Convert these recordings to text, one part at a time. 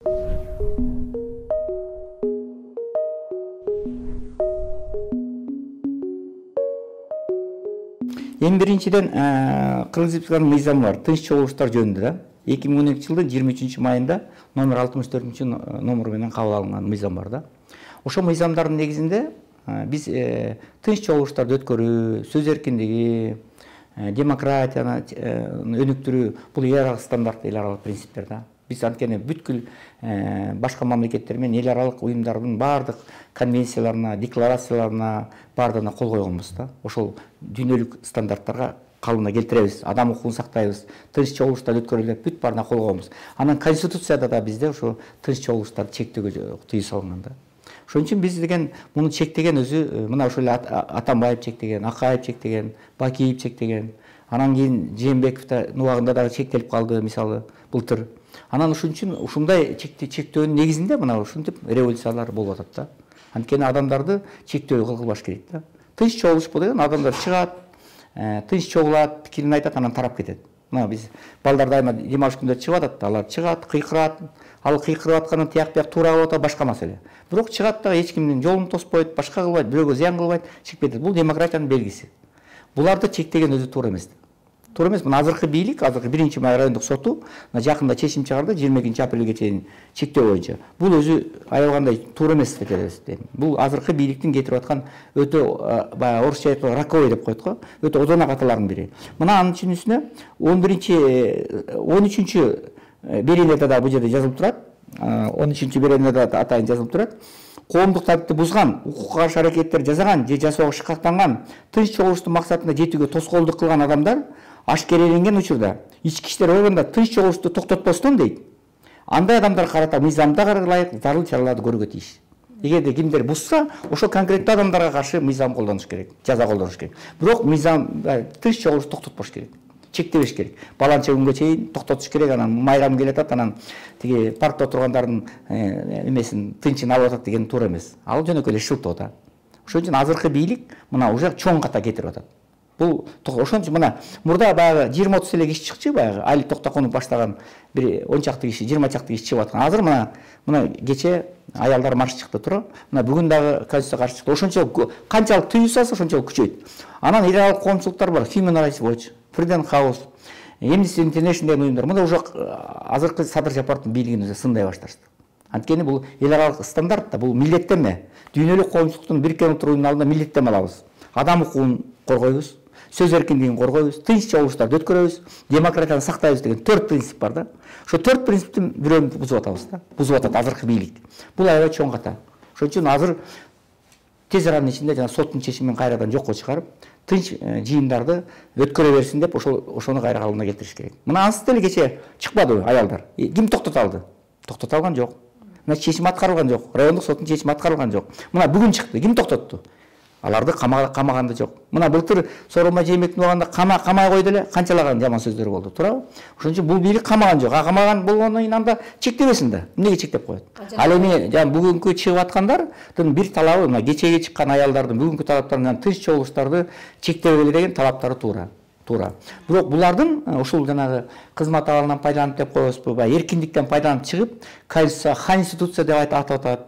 Эң биринчиден Кыргыз Республикасынын мыйзамы бар, тынч чогулуштар жөнүндө да. 2012 жылдын 23 майында номер 64 номер менен кабыл алынган мыйзам бар да. Ошо мыйзамдардын негизинде биз тынч чогулуштарды өткөрүү, сөз эркиндиги, демократияны өнүктүрүү бул эл аралык стандарт, эл аралык принциптер да. Биз анткени бүткүл башка мамлекеттер менен эл аралык уюмдардын бардык конвенцияларына, декларацияларына бардыгына кол койгонбуз да. Ошол дүйнөлүк стандарттарга калыбына келтиребиз, адам укугун сактайбыз, тынч чогулуштарды өткөрөлүп бүт баарына кол койгонбуз. Анан конституцияда да бизде ошо тынч чогулуштарды чектөөгө тыюу салынган да. Ошон үчүн биз деген муну чектеген өзү мына ошол Атамбаев чектеген, Акаев чектеген, Бакиев чектеген, анан кийин Жээнбековдун убагында дагы чектелип калды, мисалы былтыр. Анан ушун үчүн ушундай чектөөнүн негизинде мына ушинтип революциялар болуп атат да. Анткени адамдарды чектөө кылбаш керек да. Тынч чогулуш деген адамдар чыгат, тынч чогулат, пикирин айтат, анан тарап кетет. Мына биз балдар дайыма демалыш күндө чыгып атат, алар чыгат, кыйкырат, ал кыйкырып атканын тияк туура кылып атат, башка маселе. Бирок чыгат да эч кимдин жолун тоспойт, башка кылбайт, бирөөгө зыян кылбайт, чыгып кетет. Бул демократиянын белгиси. Буларды чектеген өзү туура эмес. Туура эмес. Мына азыркы бийлик, азыркы 1-май райондук соту жакында чечим чыгарды 22-апрелге чейин чектөө боюнча. Бул өзү аябагандай туура эмес деп эсептейм. Бул азыркы бийликтин кетирип аткан өтө баягы орусча айтканда раковый деп коет го, өтө одоно каталардын бири. Мына анын үстүнө 13-чү беренеде да бул жерде жазылып турат. 13-чү беренеде атайын жазылып турат. Коомдук тартипти бузган, укукка каршы аракеттер жасаган же жасоого шыкактанган, тынч чогулуштун максатына жетүүгө тоскоолдук кылган адамдар ашкереленген учурда ички иштер органында тынч чогулушту токтотпостон дейт. Андай адамдар карата мыйзамдага ылайык зарыл чараларды көрүүгө тийиш. Эгерде кимдер бузса, ошо конкреттүү адамдарга каршы мыйзам колдонуш керек, жаза колдонуш керек. Бирок мыйзам тынч чогулушту токтотпош керек. Чектебеш керек. Баланча күнгө чейин токтотуш керек, анан майрам келе атат, анан тиги паркта отургандардын эмесин тынчын алып атат деген туура эмес. Ал жөнөкөй эле шылтоо да. Ошон үчүн азыркы бийлик мына уже чоң ката кетирип атат. Бул ошон үчүн мына мурда баягы 20-30 эле киши чыкчы, баягы Али Токтоконов баштаган бир 10 чакты киши, 20 чакты киши чыгып аткан. Азыр мына кече аялдар марш чыкты тура. Мына бүгүн дагы конституцияга каршы чыкты. Ошончо канчалык тыюу салса, ошончолук күчөйт. Анан эл аралык коомчулуктар бар, Human Rights Watch, Freedom House, Amnesty International деген уюмдар. Мына уже азыркы Садыр Жапаровдун бийлигин өзү сындай башташты. Анткени бул эл аралык стандарт да, бул милдеттенме. Дүйнөлүк коомчулуктун Бириккен Улуттар Уюмунун алдында милдеттенме алабыз. Адам укугун коргойбуз, сөз эркиндигин коргойбуз, тынч чогулуштарды өткөрөбүз, демократияны сактайбыз деген 4 принцип бар да. Ошо 4 принциптин бирөөнү бузуп атабыз да. Бузуп атат азыркы бийлик. Бул аябай чоң ката. Ошон үчүн азыр тез аранын ичинде жана соттун чечимин кайрадан жокко чыгарып, тынч жыйындарды өткөрө берсин деп ошону кайра калыбына келтириш керек. Мына ансыз деле кече чыкпадыбы аялдар? Ким токтото алды? Токтото алган жок. Мына чечим аткарылган жок. Райондук соттун чечими аткарылган жок. Мына бүгүн чыкты. Ким токтотту? Аларды камаганды жок. Мына былтыр Сооронбай Жээнбековдун убагында камай койду эле, канчалаган жаман сөздөр болду, туурабы? Ошон үчүн бул бийлик камаган жок. Камаган болгондон кийин анда чектебесин да. Эмнеге чектеп коет? Ал эми бүгүнкү чыгып аткандардын бир талабы, мына кечеге чыккан аялдардын бүгүнкү талаптарынан тынч чогулуштарды чектебегиле деген талаптары туура. Бирок булардын ушул жанагы кызмат абалынан пайдаланып деп коебузбу, баягы эркиндиктен пайдаланып чыгып, конституция деп атап атат.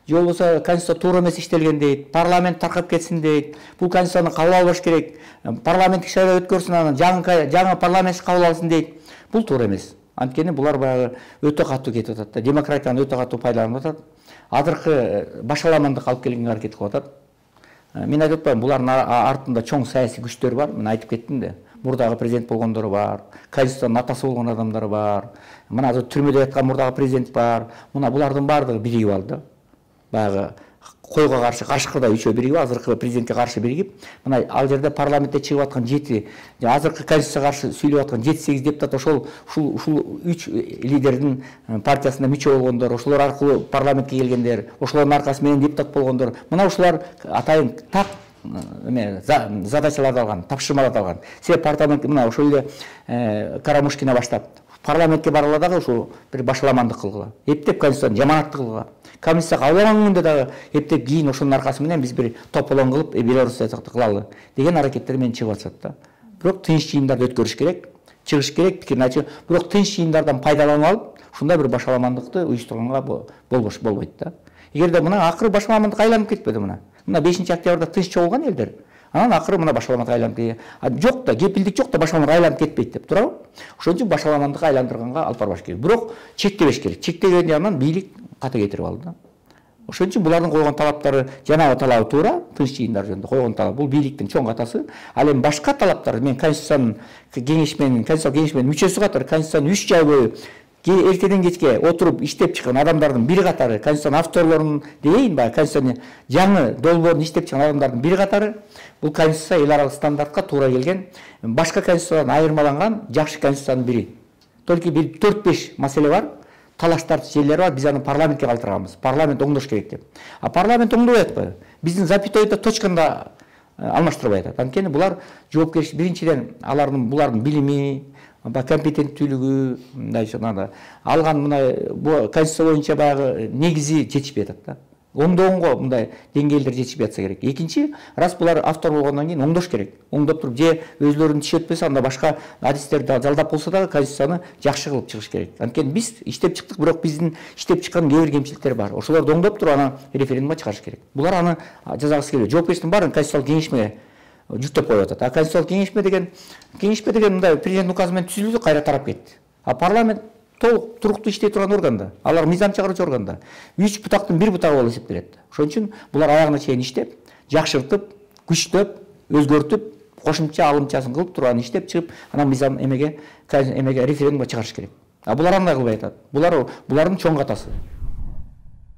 Же болбосо конституция туура эмес иштелген дейт, парламент таркап кетсин дейт. Бул конституцияны кабыл албаш керек. Парламенттик шайлоо өткөрсүн, анан жаңы парламент кабыл алсын дейт. Бул туура эмес. Анткени булар баягы өтө катуу кетип атат да. Демократияны өтө катуу пайдаланып атат. Азыркы башаламандык алып келгенге аракет кылып атат. Мен айтып атпаймынбы, булардын артында чоң саясий күчтөр бар. Мен айтып кеттим да. Мурдагы президент болгондор бар, конституциянын атасы болгон адамдар бар. Мына азыр түрмөдө яткан мурдагы президент бар. Мына булардын баардыгы биригип алды. Баягы койго каршы кашкырдай үчөө биригип, азыркы президентке каршы биригип, мына ал жерде парламентте чыгып аткан 7, азыркы конституцияга каршы сүйлөп аткан 7-8 депутат ушул 3 лидердин партиясына мүчө болгондор, ошолор аркылуу парламентке келгендер, ошолордун аркасы менен депутат болгондор. Мына ушулар атайын так задачаларды алган, тапшырмаларды алган. Себеп парламент мына ошол эле Карамушкина баштап парламентке баргыла дагы ушул бир башаламандык кылгыла. Эптеп конституцияны жаманаттык кылгыла. Комиссия кабылган күндө дагы эптеп кийин ошонун аркасы менен биз бир тополон кылып Белоруссия сыяктуу кылалы деген аракеттер менен чыгып атышат да. Бирок тынч жыйындарды өткөрүш керек. чыгыш керек, пикирин айтыш. Бирок тынч жыйындардан пайдаланып алып, ушундай бир башаламандыкты уюштурганга болбойт да. Эгерде мына акыры башаламандык айланып кетпеди мына. Мына 5-октябрда тынч чогулган элдер. Анан акыры мына башаламандыкка айланып кетти. Жок да, кепилдик жок да башаламандык айланып кетпейт деп туурабы? Ошон үчүн башаламандыкка айландырганга алып барбаш керек. Бирок чектебеш керек. Чектегенден анан бийлик ката кетирип алды да. Ошон үчүн булардын койгон талаптары жанагы талабы туура, тынч жыйындар жөнүндө койгон талап бул бийликтин чоң катасы. Ал эми башка талаптар мен Конституциянын Конституциялык кеңешменин мүчөсү катары Конституциянын 3 жай бою эртеден кечке отуруп иштеп чыккан адамдардын бири катары, Конституциянын авторлорунун дейин, баягы Конституциянын жаңы долбоорун иштеп чыккан адамдардын бири катары бул Конституция эл аралык стандартка туура келген, башка Конституциядан айырмаланган жакшы Конституциянын бири. Только бир 4-5 маселе бар. Талаш тартыш жерлери бар, биз аны парламентке калтырганбыз. Парламент оңдош керек деп. А парламент оңдобой атпайбы? Биздин запятойда точканы да алмаштырбай атат. Анткени булар жоопкерчилик, биринчиден булардын билими, компетенттүүлүгү, мындай жанагы алган мына Конституция боюнча баягы негизи жетишпей атат да. Оңдоонго мындай деңгээлдер жетишпей атса керек. Экинчи, раз булар автор болгондон кийин оңдош керек. Оңдоп туруп же өзлөрүнүн тиши өтпөсө анда башка адистерди жалдап болсо дагы Конституцияны жакшы кылып чыгыш керек. Анткени биз иштеп чыктык, бирок биздин иштеп чыккан кээ бир кемчиликтер бар. Ошолорду оңдоп туруп анан референдумга чыгарыш керек. Булар аны жазагысы келбейт. Жоопкерчиликтин баарын Конституциялык кеңешмеге жүктөп коюп атат. А Конституциялык кеңешме деген мындай президент указы менен түзүлдү, кайра тарап кетти. А парламент толук туруктуу иштей турган органда, алар мыйзам чыгаруучу органда 3 бутактын 1 бутагы болуп эсептелет. Ошон үчүн булар аягына чейин иштеп, жакшыртып, күчтөп, өзгөртүп, кошумча алымчасын кылып туруп, иштеп чыгып, анан мыйзам эмеге референдумга чыгарыш керек. А булар андай кылбай атат. Булардын чоң катасы.